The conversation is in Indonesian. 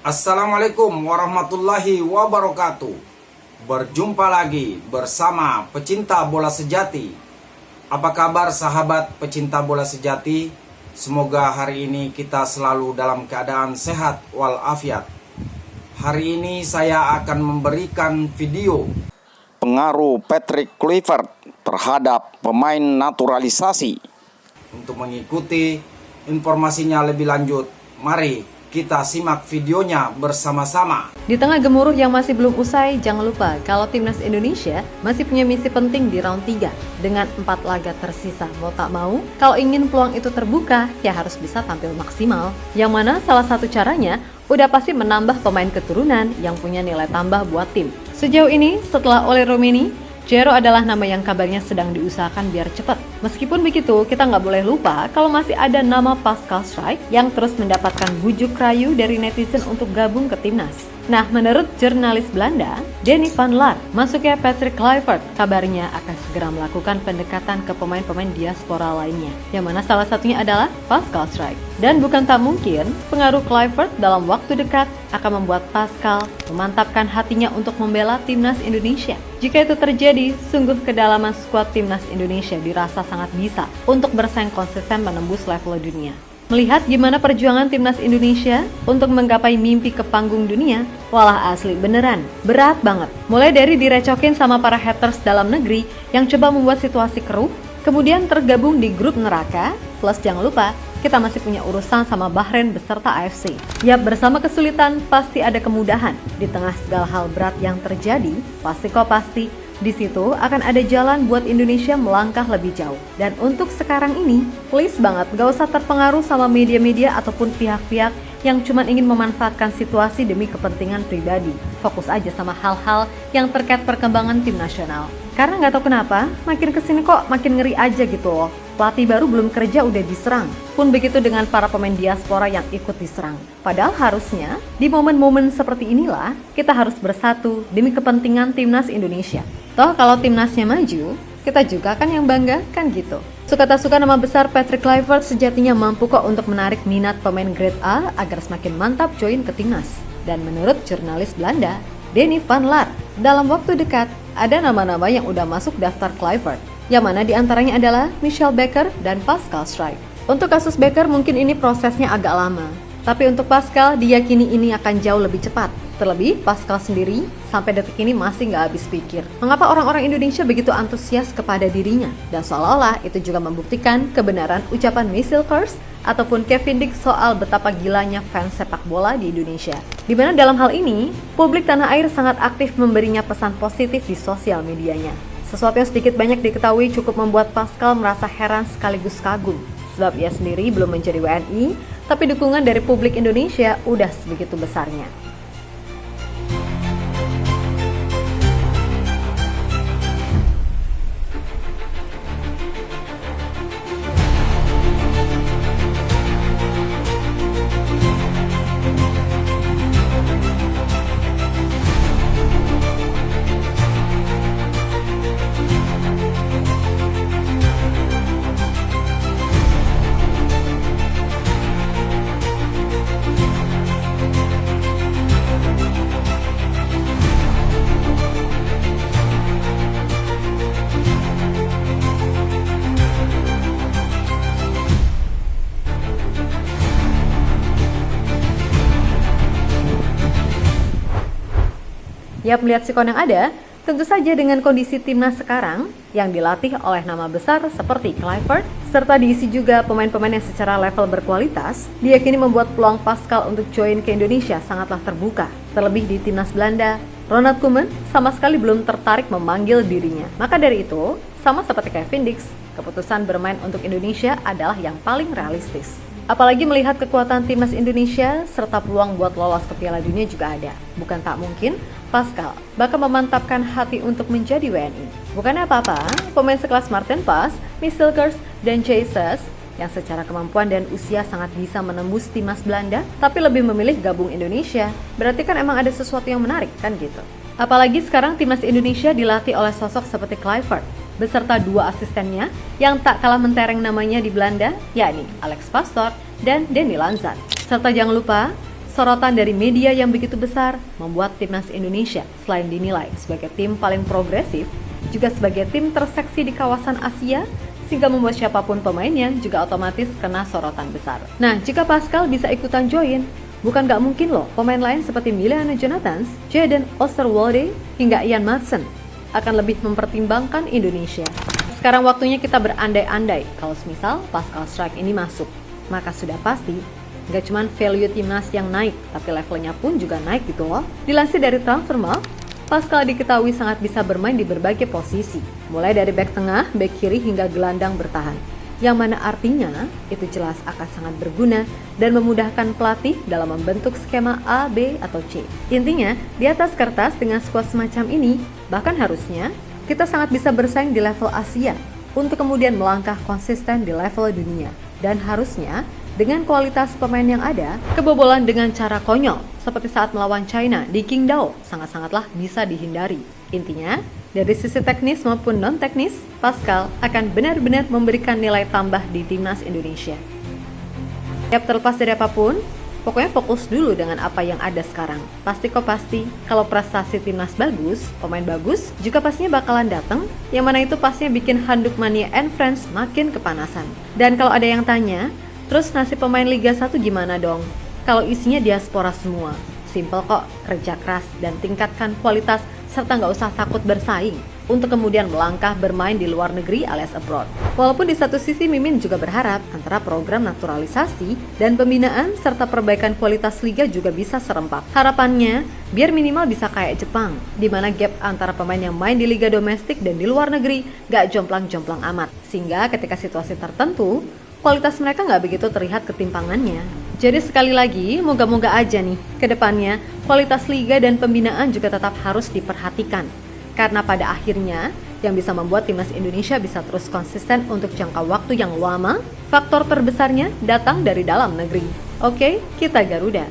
Assalamualaikum warahmatullahi wabarakatuh. Berjumpa lagi bersama pecinta bola sejati. Apa kabar sahabat pecinta bola sejati? Semoga hari ini kita selalu dalam keadaan sehat walafiat. Hari ini saya akan memberikan video pengaruh Patrick Kluivert terhadap pemain naturalisasi. Untuk mengikuti informasinya lebih lanjut, mari kita simak videonya bersama-sama. Di tengah gemuruh yang masih belum usai, jangan lupa kalau Timnas Indonesia masih punya misi penting di round 3 dengan 4 laga tersisa. Mau tak mau, kalau ingin peluang itu terbuka, ya harus bisa tampil maksimal. Yang mana salah satu caranya udah pasti menambah pemain keturunan yang punya nilai tambah buat tim. Sejauh ini, setelah Ole Romeni, Jero adalah nama yang kabarnya sedang diusahakan biar cepat. Meskipun begitu, kita nggak boleh lupa kalau masih ada nama Pascal Schreik yang terus mendapatkan bujuk rayu dari netizen untuk gabung ke timnas. Nah, menurut jurnalis Belanda, Denny van Laar, masuknya Patrick Kluivert kabarnya akan segera melakukan pendekatan ke pemain-pemain diaspora lainnya, yang mana salah satunya adalah Pascal Schreik. Dan bukan tak mungkin, pengaruh Kluivert dalam waktu dekat akan membuat Pascal memantapkan hatinya untuk membela timnas Indonesia. Jika itu terjadi, sungguh kedalaman skuad timnas Indonesia dirasa sangat bisa untuk bersaing konsisten menembus level dunia. Melihat gimana perjuangan timnas Indonesia untuk menggapai mimpi ke panggung dunia, walah asli beneran, berat banget. Mulai dari direcokin sama para haters dalam negeri yang coba membuat situasi keruh, kemudian tergabung di grup neraka, plus jangan lupa, kita masih punya urusan sama Bahrain beserta AFC. Yap, bersama kesulitan pasti ada kemudahan. Di tengah segala hal berat yang terjadi, pasti di situ akan ada jalan buat Indonesia melangkah lebih jauh. Dan untuk sekarang ini, please banget gak usah terpengaruh sama media-media ataupun pihak-pihak yang cuma ingin memanfaatkan situasi demi kepentingan pribadi. Fokus aja sama hal-hal yang terkait perkembangan tim nasional. Karena gak tahu kenapa, makin kesini kok makin ngeri aja gitu loh. Pelatih baru belum kerja udah diserang. Pun begitu dengan para pemain diaspora yang ikut diserang. Padahal harusnya di momen-momen seperti inilah kita harus bersatu demi kepentingan timnas Indonesia. Toh kalau timnasnya maju, kita juga kan yang bangga, kan gitu. Suka tak suka nama besar Patrick Kluivert sejatinya mampu kok untuk menarik minat pemain grade A agar semakin mantap join ke timnas. Dan menurut jurnalis Belanda, Denny van Laar, dalam waktu dekat ada nama-nama yang udah masuk daftar Kluivert, yang mana diantaranya adalah Michel Bakker dan Pascal Schreik. Untuk kasus Bakker mungkin ini prosesnya agak lama, tapi untuk Pascal diyakini ini akan jauh lebih cepat. Terlebih, Pascal sendiri sampai detik ini masih nggak habis pikir mengapa orang-orang Indonesia begitu antusias kepada dirinya. Dan seolah-olah itu juga membuktikan kebenaran ucapan Michel Kers ataupun Kevin Dix soal betapa gilanya fans sepak bola di Indonesia. Di mana dalam hal ini, publik tanah air sangat aktif memberinya pesan positif di sosial medianya. Sesuatu yang sedikit banyak diketahui cukup membuat Pascal merasa heran sekaligus kagum. Sebab ia sendiri belum menjadi WNI, tapi dukungan dari publik Indonesia udah sebegitu besarnya. Yap, melihat sikon yang ada, tentu saja dengan kondisi timnas sekarang yang dilatih oleh nama besar seperti Kluivert, serta diisi juga pemain-pemain yang secara level berkualitas, diyakini membuat peluang Pascal untuk join ke Indonesia sangatlah terbuka. Terlebih di timnas Belanda, Ronald Koeman sama sekali belum tertarik memanggil dirinya. Maka dari itu, sama seperti Kevin Dix, keputusan bermain untuk Indonesia adalah yang paling realistis. Apalagi melihat kekuatan timnas Indonesia serta peluang buat lolos ke Piala Dunia juga ada. Bukan tak mungkin, Pascal bakal memantapkan hati untuk menjadi WNI. Bukannya apa-apa, pemain sekelas Maarten Pas, Michel Kers, dan Jesus yang secara kemampuan dan usia sangat bisa menembus timnas Belanda, tapi lebih memilih gabung Indonesia. Berarti kan emang ada sesuatu yang menarik, kan gitu. Apalagi sekarang timnas Indonesia dilatih oleh sosok seperti Kluivert, beserta 2 asistennya yang tak kalah mentereng namanya di Belanda, yakni Alex Pastoor dan Danny Lanzat. Serta jangan lupa, Sorotan dari media yang begitu besar membuat timnas Indonesia selain dinilai sebagai tim paling progresif, juga sebagai tim terseksi di kawasan Asia, sehingga membuat siapapun pemainnya juga otomatis kena sorotan besar. Nah, jika Pascal bisa ikutan join, bukan nggak mungkin loh pemain lain seperti Miliana Jonathans, Jaden Osterwolde, hingga Ian Maatsen akan lebih mempertimbangkan Indonesia. Sekarang waktunya kita berandai-andai kalau semisal Pascal Struijk ini masuk, maka sudah pasti nggak cuma value timnas yang naik, tapi levelnya pun juga naik gitu loh. Dilansir dari Transfermarkt, Pascal diketahui sangat bisa bermain di berbagai posisi, mulai dari bek tengah, bek kiri hingga gelandang bertahan. Yang mana artinya itu jelas akan sangat berguna dan memudahkan pelatih dalam membentuk skema A, B, atau C. Intinya, di atas kertas dengan skuad semacam ini, bahkan harusnya kita sangat bisa bersaing di level Asia untuk kemudian melangkah konsisten di level dunia. Dan harusnya dengan kualitas pemain yang ada, kebobolan dengan cara konyol seperti saat melawan China di Qingdao sangat-sangatlah bisa dihindari. Intinya, dari sisi teknis maupun non-teknis, Pascal akan benar-benar memberikan nilai tambah di timnas Indonesia. Terlepas dari apapun, pokoknya fokus dulu dengan apa yang ada sekarang. Pasti kalau prestasi timnas bagus, pemain bagus, juga pastinya bakalan datang, yang mana itu pastinya bikin handuk mania and friends makin kepanasan. Dan kalau ada yang tanya, terus nasib pemain Liga 1 gimana dong? Kalau isinya diaspora semua. Simple kok, kerja keras dan tingkatkan kualitas serta nggak usah takut bersaing untuk kemudian melangkah bermain di luar negeri alias abroad. Walaupun di satu sisi Mimin juga berharap antara program naturalisasi dan pembinaan serta perbaikan kualitas liga juga bisa serempak. Harapannya biar minimal bisa kayak Jepang, di mana gap antara pemain yang main di liga domestik dan di luar negeri nggak jomplang-jomplang amat. Sehingga ketika situasi tertentu, kualitas mereka nggak begitu terlihat ketimpangannya. Jadi sekali lagi, moga-moga aja nih, ke depannya kualitas liga dan pembinaan juga tetap harus diperhatikan. Karena pada akhirnya, yang bisa membuat timnas Indonesia bisa terus konsisten untuk jangka waktu yang lama, faktor terbesarnya datang dari dalam negeri. Oke, kita Garuda.